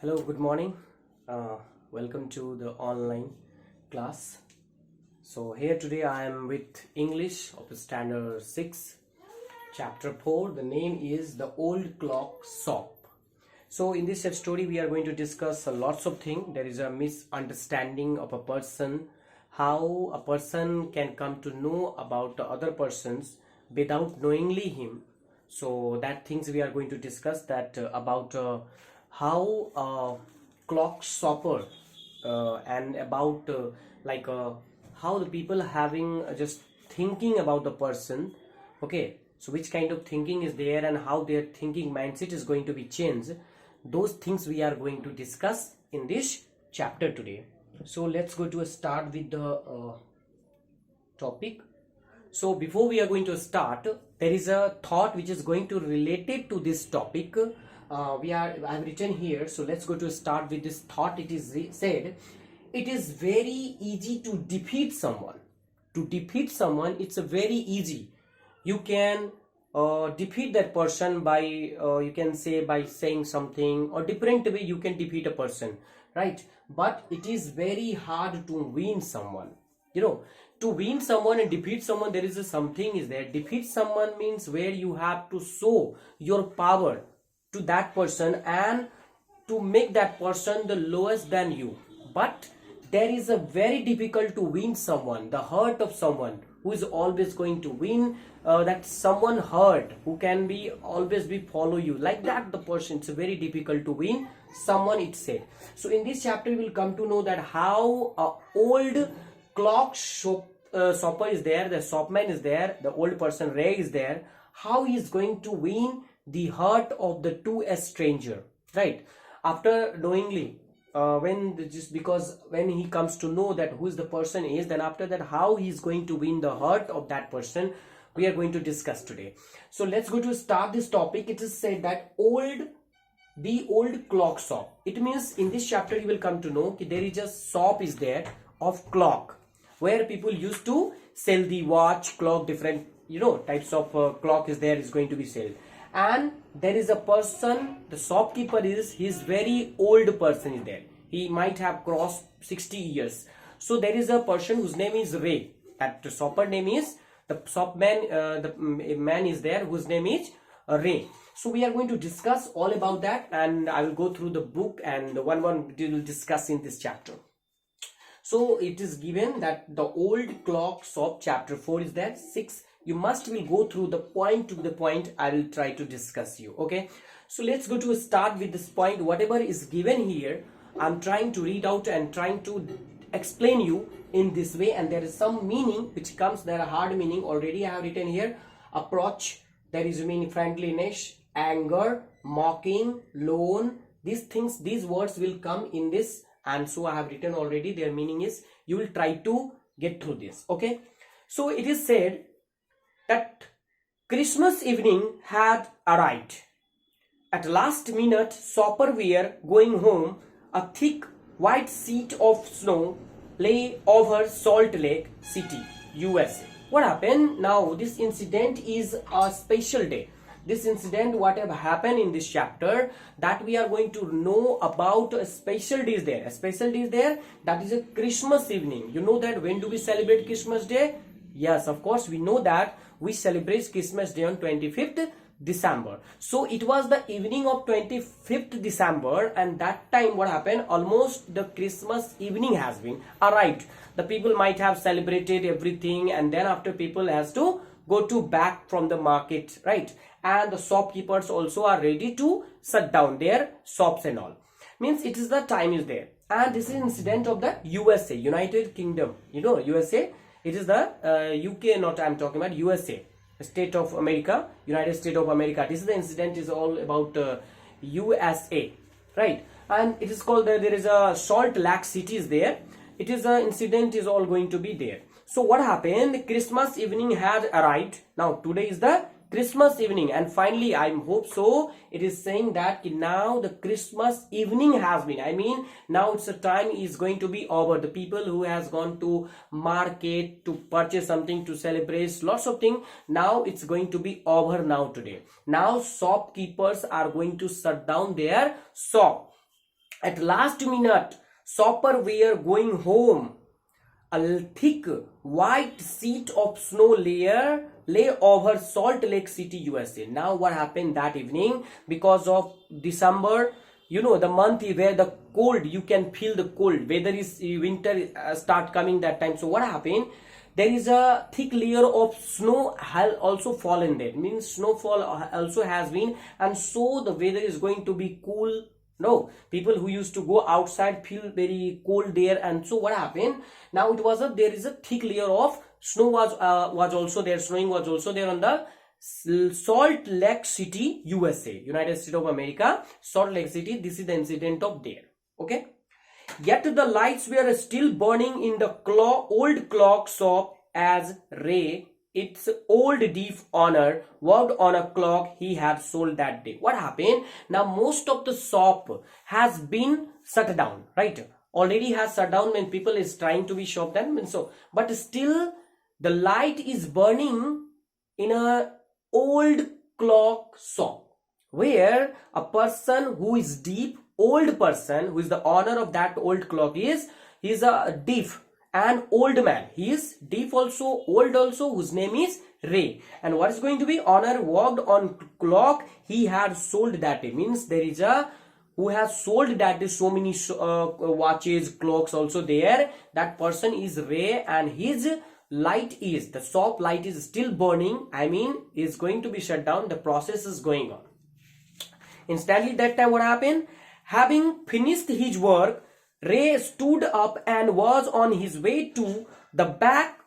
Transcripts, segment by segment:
Hello, good morning. Uh, Welcome to the online class. So here today I am with English of Standard 6, Chapter 4. The name is The Old Clock Shop. So in this story we are going to discuss lots of things. There is a misunderstanding of a person, how a person can come to know about the other persons without knowingly him. So that things we are going to discuss that about how clock shopper and about how the people having just thinking about the person. Okay, so which kind of thinking is there and how their thinking mindset is going to be changed, those things we are going to discuss in this chapter today. So let's go to a start with the topic. So before we are going to start, there is a thought which is going to related to this topic. I've written here. So let's go to start with this thought. It is said, it is very easy to defeat someone. To defeat someone, it's a very easy. You can defeat that person by you can say by saying something or different way you can defeat a person, right? But it is very hard to win someone. To win someone and defeat someone, there is something is there. Defeat someone means where you have to show your power to that person and to make that person the lowest than you. But there is a very difficult to win someone, the heart of someone who is always going to win, that someone hurt who can be always be follow you like that. The person, it's very difficult to win someone, it said. So in this chapter we will come to know that how old clock shopper is there, the shopman is there, the old person Ray is there, how he is going to win the heart of the two a stranger, right? After knowingly when he comes to know that who is the person is, then after that how he is going to win the heart of that person, we are going to discuss today. So let's go to start this topic. It is said that the old clock shop. It means in this chapter you will come to know that there is a shop is there of clock where people used to sell the watch, clock, different types of clock is there is going to be sold. And there is a person, the shopkeeper he's very old person is there. He might have crossed 60 years. So there is a person whose name is Ray. That the shopper name is, the shopman, the man is there whose name is Ray. So we are going to discuss all about that, and I will go through the book and one we will discuss in this chapter. So it is given that the old clock shop, chapter 4 is there. 6 you must will go through the point to the point. I will try to discuss you. Okay, so let's go to start with this point. Whatever is given here, I'm trying to read out and trying to explain you in this way, and there is some meaning which comes there, a hard meaning already I have written here. Approach, there is meaning friendliness, anger, mocking, loan, these things, these words will come in this, and so I have written already. Their meaning is, you will try to get through this. Okay, so it is said that Christmas evening had arrived. At last minute, shopper were going home. A thick white sheet of snow lay over Salt Lake City, USA. What happened? Now this incident is a special day. This incident, whatever happened in this chapter, that we are going to know about a special day is there. A special day is there, that is a Christmas evening. You know that when do we celebrate Christmas Day? Yes, of course, we know that we celebrate Christmas Day on 25th December. So it was the evening of 25th December, and that time what happened? Almost the Christmas evening has been arrived. The people might have celebrated everything, and then after people has to go to back from the market, right? And the shopkeepers also are ready to shut down their shops and all. Means it is the time is there. And this is incident of the USA, United Kingdom. USA. It is the UK, not I'm talking about USA, State of America, United States of America. This is the incident is all about USA, right? And it is called there is a Salt Lake City is there. It is a incident is all going to be there. So what happened? Christmas evening had arrived. Now today is the Christmas evening, and finally I hope so it is saying that now the Christmas evening has been, I mean now it's a time is going to be over. The people who has gone to market to purchase something to celebrate lots of things, now it's going to be over now today. Now shopkeepers are going to shut down their shop. At last minute, shopper were going home. A thick white sheet of snow layer lay over Salt Lake City, USA. Now what happened that evening? Because of December, you know, the month where the cold, you can feel the cold, weather is winter start coming that time. So what happened, there is a thick layer of snow also fallen there, means snowfall also has been, and so the weather is going to be cool. No, people who used to go outside feel very cold there, and so what happened, now it was there is a thick layer of snow was also there, snowing was also there on the Salt Lake City, USA, United States of America. Salt Lake City, this is the incident of there. Okay, yet the lights were still burning in the old clock shop as Ray, its old thief owner, worked on a clock he had sold that day. What happened? Now most of the shop has been shut down, right? Already has shut down when people is trying to be shop them, and so, but still the light is burning in a old clock shop where a person who is deep, old person who is the owner of that old clock is a deaf and old man. He is deaf also, old also, whose name is Ray. And what is going to be, owner worked on clock he had sold that day, means there is a who has sold that day so many watches, clocks also there. That person is Ray, and his light is, the shop light is still burning, I mean is going to be shut down, the process is going on. Instantly that time what happened, having finished his work, Ray stood up and was on his way to the back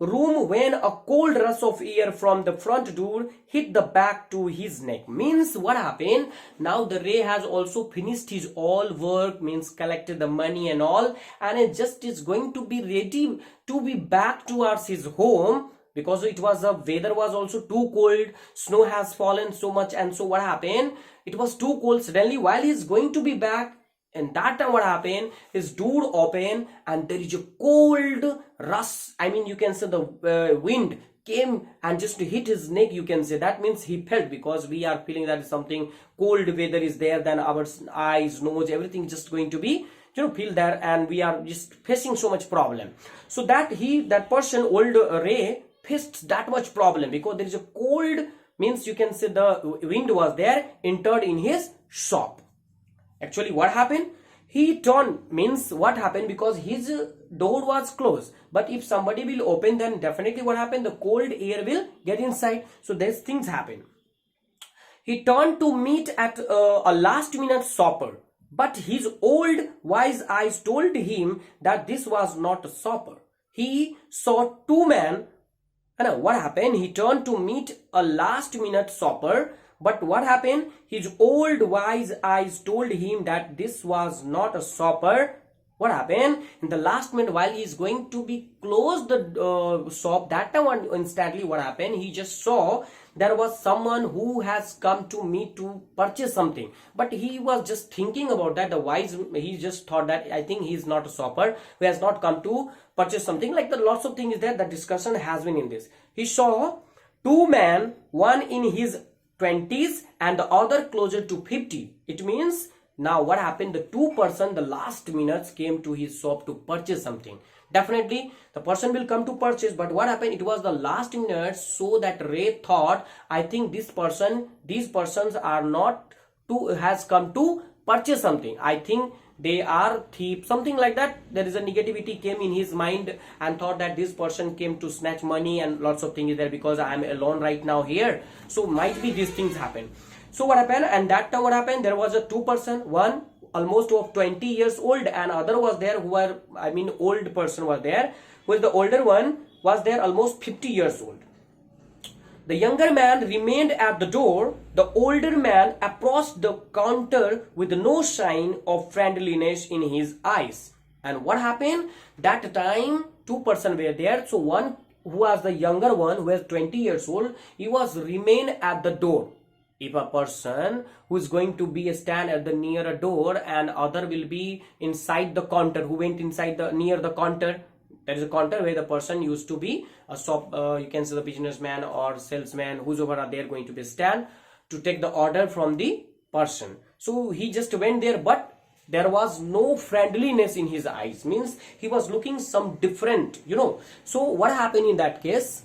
room when a cold rush of air from the front door hit the back to his neck. Means what happened, now the Ray has also finished his all work, means collected the money and all, and it just is going to be ready to be back towards his home, because it was the weather was also too cold, snow has fallen so much, and so what happened, it was too cold. Suddenly while he is going to be back, and that time what happened, his door opened and there is a cold rush, I mean you can say the wind came and just hit his neck, you can say. That means he felt, because we are feeling that something cold weather is there, then our eyes, nose, everything just going to be, you know, feel there, and we are just facing so much problem. So that that person, old Ray, faced that much problem because there is a cold, means you can say the wind was there, entered in his shop. Actually what happened, he turned, means what happened, because his door was closed, but if somebody will open, then definitely what happened, the cold air will get inside. So these things happen. He turned to meet at a last minute shopper, but his old wise eyes told him that this was not a shopper. He saw two men, and what happened, he turned to meet a last minute shopper, but what happened, his old wise eyes told him that this was not a shopper. What happened, in the last minute while he is going to be close the shop, that time instantly what happened, he just saw there was someone who has come to me to purchase something, but he was just thinking about that, the wise, he just thought that I think he is not a shopper who has not come to purchase something, like the lots of things there, the discussion has been in this. He saw two men, one in his 20s and the other closer to 50. It means now what happened, the two person the last minutes came to his shop to purchase something. Definitely the person will come to purchase, but what happened, it was the last minute, so that Ray thought, I think these persons are not to has come to purchase something, I think they are thief, something like that. There is a negativity came in his mind and thought that this person came to snatch money, and lots of things there, because I am alone right now here, so might be these things happen. So what happened, and that time what happened, there was a two person, one almost of 20 years old and other was there who were, I mean old person was there, who is the older one was there almost 50 years old. The younger man remained at the door. The older man approached the counter with no sign of friendliness in his eyes. And what happened? That time, two persons were there. So one who was the younger one, who was 20 years old, he was remain at the door. If a person who is going to be a stand at the near a door and other will be inside the counter, who went inside the near the counter, there is a counter where the person used to be a shop, you can say the businessman or salesman, whosoever are there going to be stand to take the order from the person. So he just went there, but there was no friendliness in his eyes, means he was looking some different, so what happened in that case?